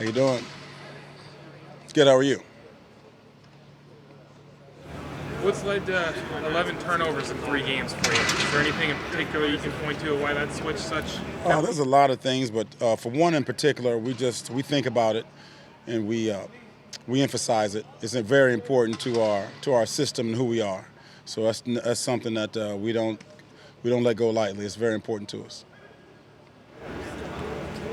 How you doing? Good. How are you? What's led to 11 turnovers in 3 games for you? Is there anything in particular you can point to why that switch such? There's a lot of things, but for one in particular, we think about it and we emphasize it. It's very important to our system and who we are. So that's something that we don't let go lightly. It's very important to us.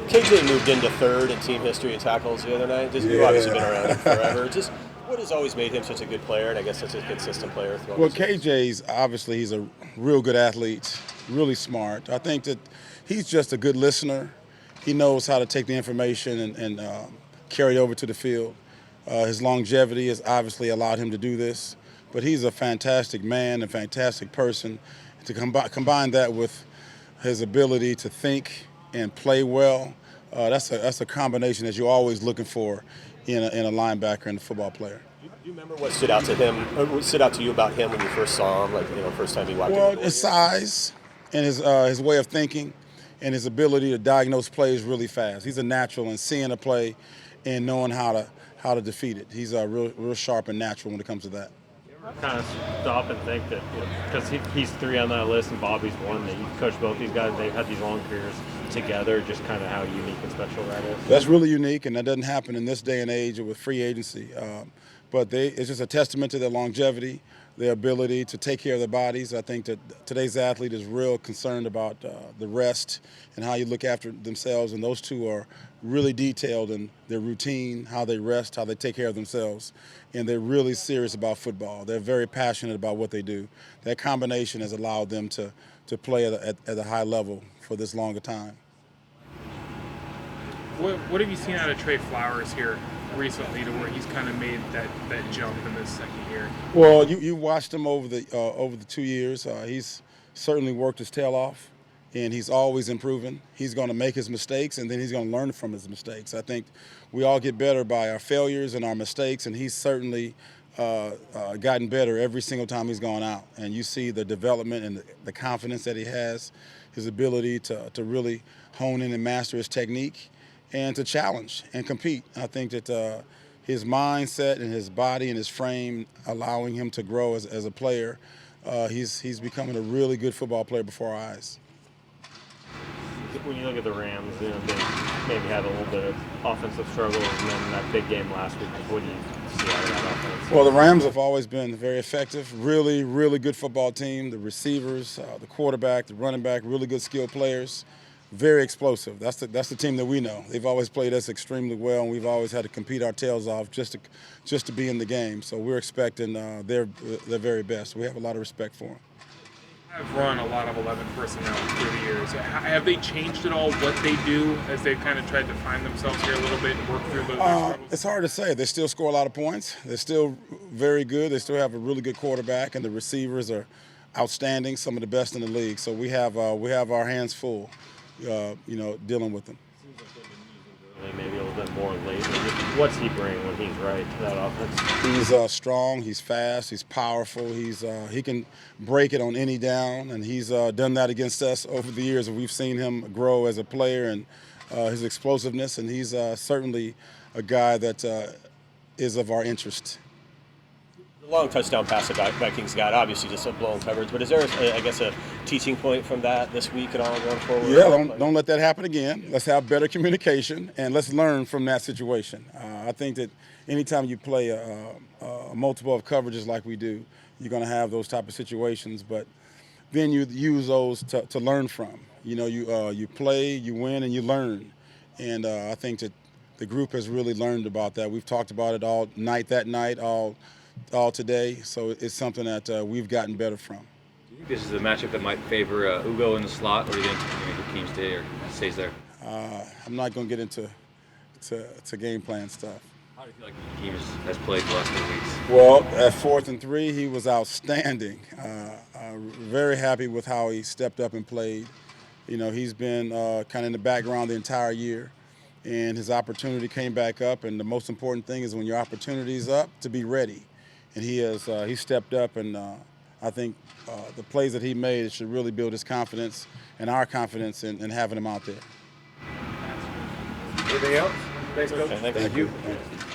KJ moved into third in team history in tackles the other night. You've obviously been around him forever. Just what has always made him such a good player, and I guess such a consistent player throughout Well, the series? he's a real good athlete, really smart. I think that he's just a good listener. He knows how to take the information and carry it over to the field. His longevity has obviously allowed him to do this, but he's a fantastic man, a fantastic person. To combine that with his ability to think and play well, that's a combination that you're always looking for in a linebacker and a football player. Do you remember what stood out to him, or what stood out to you about him when you first saw him, first time he walked in the Well, door? his size and his way of thinking and his ability to diagnose plays really fast. He's a natural in seeing a play and knowing how to defeat it. He's real sharp and natural when it comes to that. Kind of stop and think that because he's 3 on that list and Bobby's 1, that you've coached both these guys, they've had these long careers together, just kind of how unique and special that is. That's really unique, and that doesn't happen in this day and age with free agency. But it's just a testament to their longevity, their ability to take care of their bodies. I think that today's athlete is real concerned about the rest and how you look after themselves, and those two are really detailed in their routine, how they rest, how they take care of themselves, and they're really serious about football. They're very passionate about what they do. That combination has allowed them to play at a high level for this longer time. What have you seen out of Trey Flowers here recently to where he's kind of made that jump in this second year? Well, you watched him over the 2 years. He's certainly worked his tail off, and he's always improving. He's going to make his mistakes, and then he's going to learn from his mistakes. I think we all get better by our failures and our mistakes, and he's certainly gotten better every single time he's gone out. And you see the development and the confidence that he has, his ability to really hone in and master his technique and to challenge and compete. I think that his mindset and his body and his frame allowing him to grow as a player, he's becoming a really good football player before our eyes. When you look at the Rams, they maybe had a little bit of offensive struggles, and then that big game last week. What do you see out of that offense? Well, the Rams have always been very effective, really, really good football team. The receivers, the quarterback, the running back, really good skilled players, very explosive. That's the team that we know. They've always played us extremely well, and we've always had to compete our tails off just to be in the game. So we're expecting their very best. We have a lot of respect for them. I've run a lot of 11 personnel through the years. Have they changed at all what they do as they've kind of tried to find themselves here a little bit and work through those struggles? It's hard to say. They still score a lot of points. They're still very good. They still have a really good quarterback, and the receivers are outstanding, some of the best in the league. So we have our hands full, dealing with them. Maybe a little bit more lately. What's he bring when he's right to that offense? He's strong. He's fast. He's powerful. He can break it on any down, and he's done that against us over the years. We've seen him grow as a player and his explosiveness, and he's certainly a guy that is of our interest. The long touchdown pass the Vikings got, obviously just a blown coverage, but is there, a teaching point from that this week and all going forward? Yeah, don't let that happen again. Let's have better communication, and let's learn from that situation. I think that anytime you play a multiple of coverages like we do, you're going to have those type of situations, but then you use those to learn from. You play, you win, and you learn. And I think that the group has really learned about that. We've talked about it all night, all today, so it's something that we've gotten better from. Do you think this is a matchup that might favor Ugo in the slot, or do you think the team stays there? I'm not going to get into game plan stuff. How do you feel like the team has played the last 2 weeks? Well, at 4th and 3, he was outstanding. Very happy with how he stepped up and played. He's been kind of in the background the entire year, and his opportunity came back up, and the most important thing is when your opportunity is up, to be ready. And he stepped up, and I think the plays that he made should really build his confidence and our confidence in having him out there. Anything else? Thanks, Coach. Okay, thank Thank you. you.